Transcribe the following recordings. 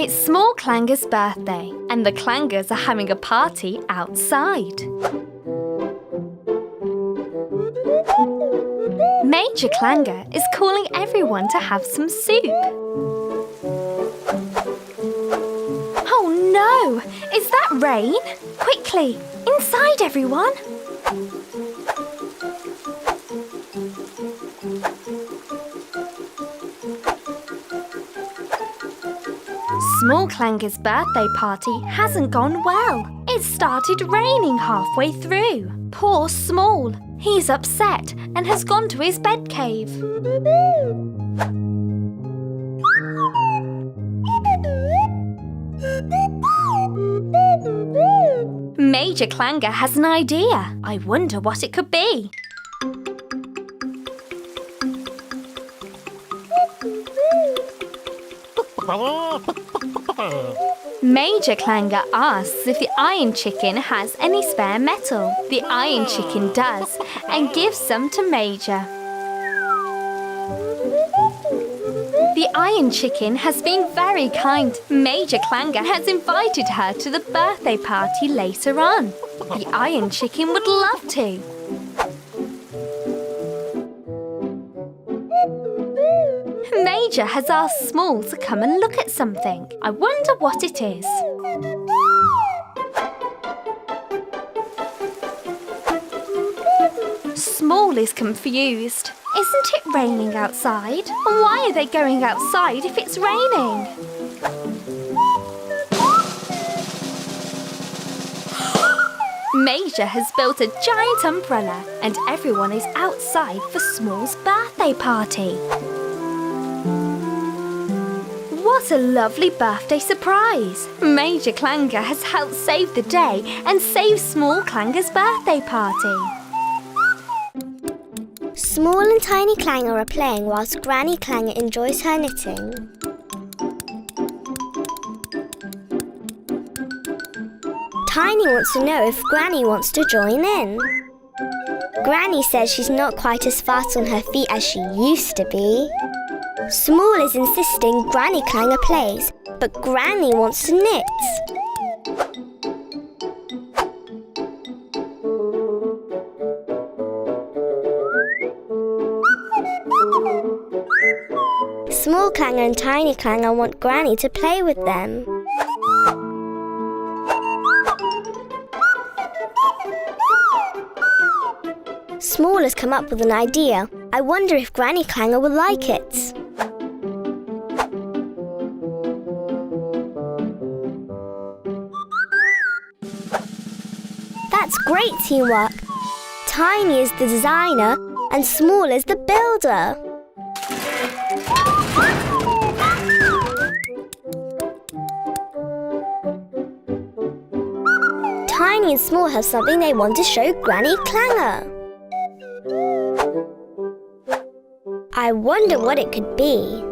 It's Small Clanger's birthday, and the Clangers are having a party outside. Major Clanger is calling everyone to have some soup. Oh no! Is that rain? Quickly, inside everyone! Small Clanger's birthday party hasn't gone well. It started raining halfway through. Poor Small. He's upset and has gone to his bed cave. Major Clanger has an idea. I wonder what it could be. Major Clanger asks if the Iron Chicken has any spare metal. The Iron Chicken does and gives some to Major. The Iron Chicken has been very kind. Major Clanger has invited her to the birthday party later on. The Iron Chicken would love to. Major has asked Small to come and look at something. I wonder what it is. Small is confused. Isn't it raining outside? Why are they going outside if it's raining? Major has built a giant umbrella and everyone is outside for Small's birthday party. What a lovely birthday surprise! Major Clanger has helped save the day and save Small Clanger's birthday party. Small and Tiny Clanger are playing whilst Granny Clanger enjoys her knitting. Tiny wants to know if Granny wants to join in. Granny says she's not quite as fast on her feet as she used to be. Small is insisting Granny Clanger plays, but Granny wants to knit. Small Clanger and Tiny Clanger want Granny to play with them. Small has come up with an idea. I wonder if Granny Clanger will like it. That's great teamwork. Tiny is the designer and Small is the builder. Tiny and Small have something they want to show Granny Clanger. I wonder what it could be.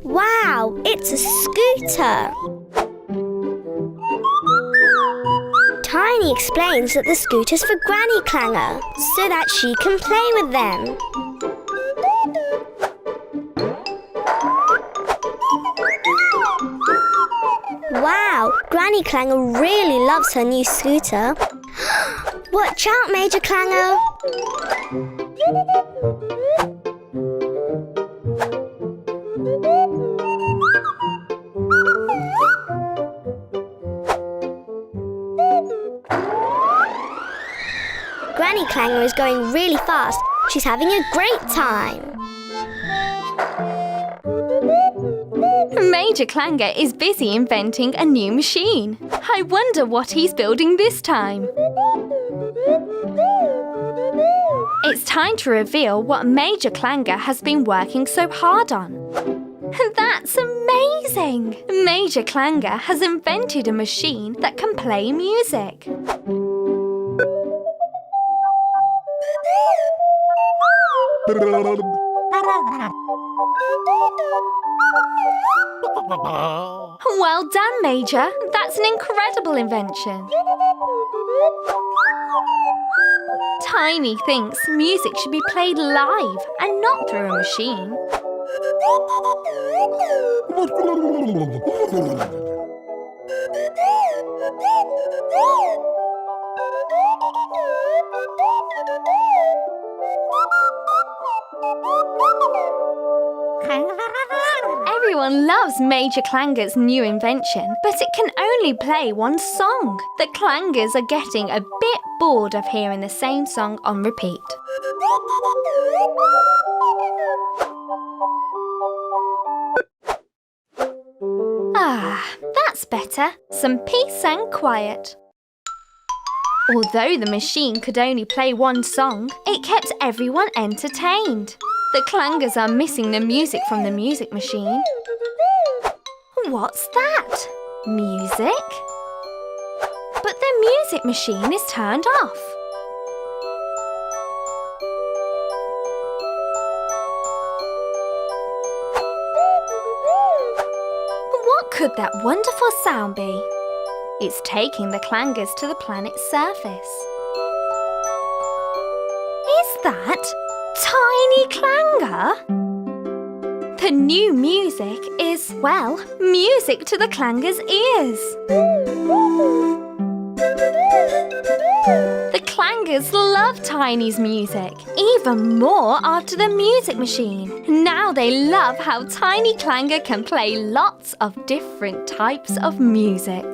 Wow, it's a scooter! Tiny explains that the scooter's for Granny Clanger, so that she can play with them. Wow, Granny Clanger really loves her new scooter. Watch out, Major Clanger! Granny Clanger is going really fast. She's having a great time. Major Clanger is busy inventing a new machine. I wonder what he's building this time. It's time to reveal what Major Clanger has been working so hard on. That's amazing! Major Clanger has invented a machine that can play music. Well done, Major. That's an incredible invention. Tiny thinks music should be played live and not through a machine. Everyone loves Major Clanger's new invention, but it can only play one song. The Clangers are getting a bit bored of hearing the same song on repeat. That's better. Some peace and quiet. Although the machine could only play one song, it kept everyone entertained. The Clangers are missing the music from the music machine. What's that? Music? But the music machine is turned off. What could that wonderful sound be? It's taking the Clangers to the planet's surface. Is that Tiny Clanger? The new music is, well, music to the Clangers' ears. The Clangers love Tiny's music, even more after the music machine. Now they love how Tiny Clanger can play lots of different types of music.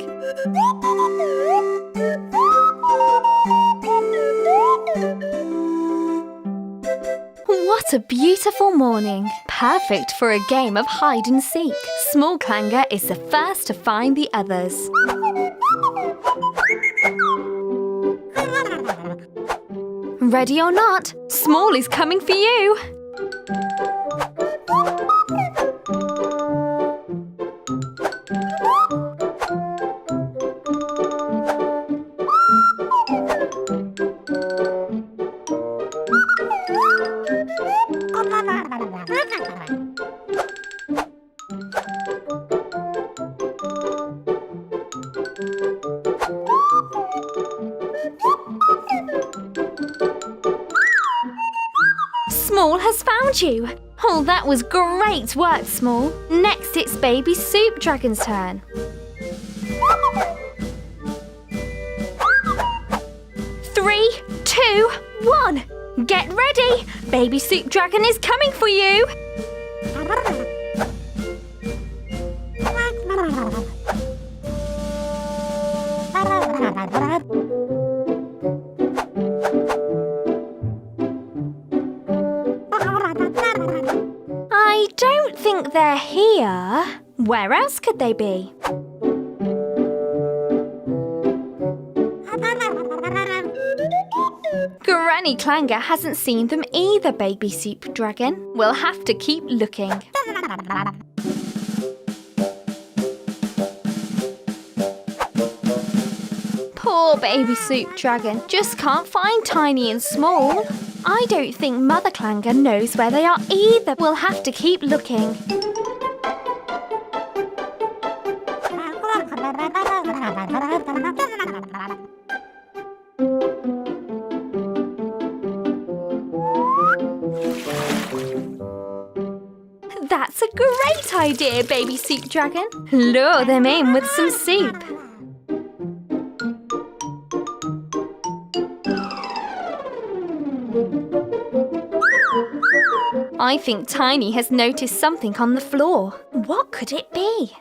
What a beautiful morning! Perfect for a game of hide and seek. Small Clanger is the first to find the others. Ready or not, Small is coming for you! Small has found you! Oh, that was great work, Small. Next, it's Baby Soup Dragon's turn. 3, 2, 1. Get ready! Baby Soup Dragon is coming for you! I don't think they're here. Where else could they be? Granny Clanger hasn't seen them either, Baby Soup Dragon. We'll have to keep looking. Poor Baby Soup Dragon just can't find Tiny and Small. I don't think Mother Clanger knows where they are either. We'll have to keep looking. That's a great idea, Baby Soup Dragon. Lure them in with some soup. I think Tiny has noticed something on the floor. What could it be?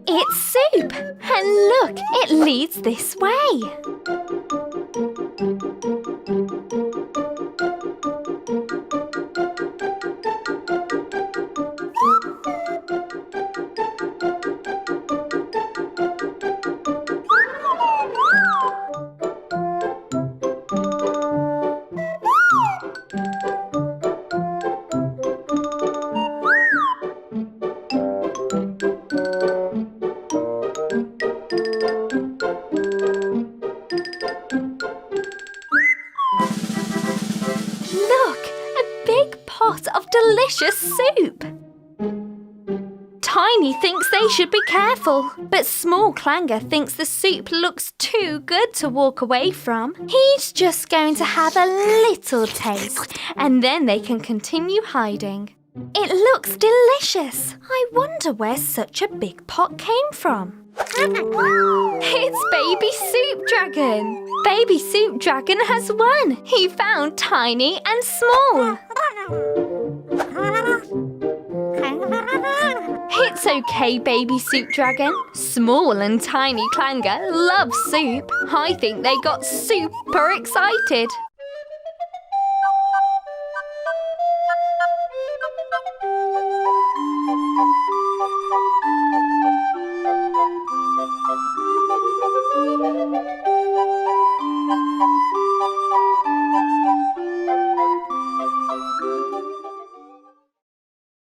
It's soup! And look, it leads this way. Look, a big pot of delicious soup. Tiny thinks they should be careful, but Small Clanger thinks the soup looks too good to walk away from. He's just going to have a little taste, and then they can continue hiding. It looks delicious. I wonder where such a big pot came from. It's Baby Soup Dragon. Baby Soup Dragon has won. He found Tiny and Small. It's okay, Baby Soup Dragon. Small and Tiny Clanger love soup. I think they got super excited.